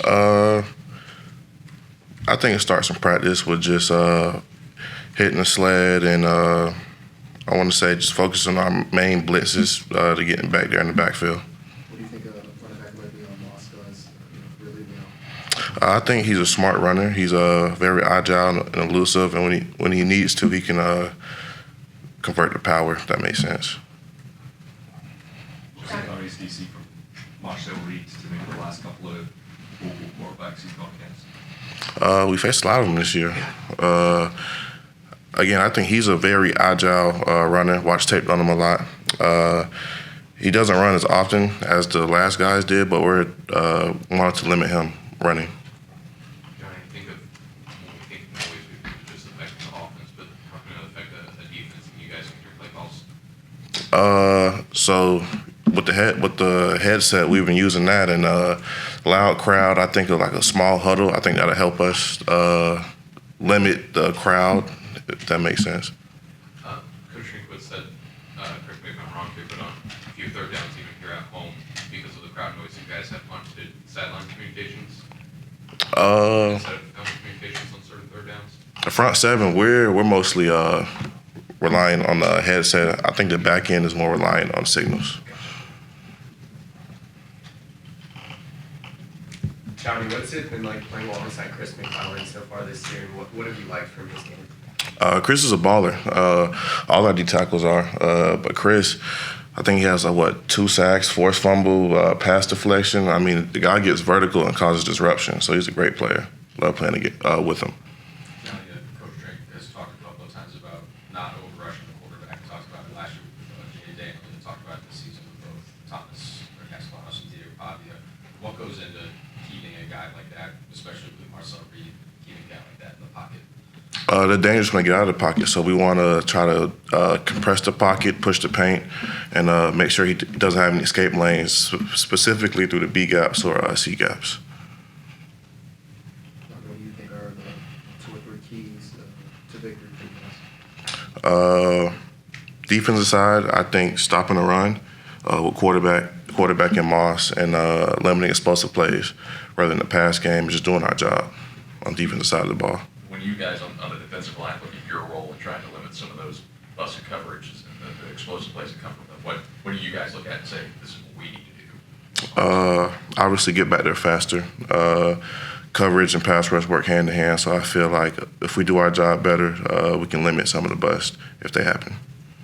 Uh, I think it starts in practice with just hitting the sled and I want to say just focusing on our main blitzes to getting back there in the backfield. What do you think running back like Leon Moss does really I think he's a smart runner. He's very agile and elusive, and when he needs to, he can convert to power. If that makes sense. Just like obviously you see from Marcel Reed to maybe the last couple of vocal quarterbacks he's gone against? We faced a lot of them this year. Again, I think he's a very agile runner. Watch tape on him a lot. He doesn't run as often as the last guys did, but we're wanted to limit him running. Johnny, think of when we think in ways we could just affect the offense, but how can it affect a defense and you guys think your play calls? So with the headset, we've been using that, and loud crowd. I think of like a small huddle. I think that'll help us limit the crowd, if that makes sense. Coach Shrinkwood said, correct me if I'm wrong here, but on a few third downs, even here at home, because of the crowd noise, you guys have punted sideline communications instead of helmet communications on certain third downs. The front seven, we're mostly relying on the headset. I think the back end is more reliant on signals. Johnny, what's it been like playing alongside Chris McClellan so far this year, and what have you liked from his game? Chris is a baller. All our D tackles are, but Chris, I think he has 2 sacks, forced fumble, pass deflection. I mean, the guy gets vertical and causes disruption, so he's a great player. Love playing with him. Johnny, Coach Drake has talked a couple of times about not over-rushing the quarterback. He talked about it last year with Jay Daniel. He talked about it this season with both Thomas Castellanos and Diego Pavia. What goes into keeping a guy like that, especially with Marcel Reed, keeping a guy like that in the pocket? The danger's going to get out of the pocket, so we want to try to compress the pocket, push the paint, and make sure he doesn't have any escape lanes, specifically through the B gaps or C gaps. What do you think are the 2 or 3 keys to victory for you guys? Defensive side, I think stopping the run with quarterback and Moss, and limiting explosive plays rather than the pass game, just doing our job on the defensive side of the ball. When you guys on the defensive line look at your role in trying to limit some of those busted coverages and the explosive plays that come from them, what do you guys look at and say, this is what we need to do? Obviously, get back there faster. Coverage and pass rush work hand in hand, so I feel like if we do our job better, we can limit some of the busts if they happen.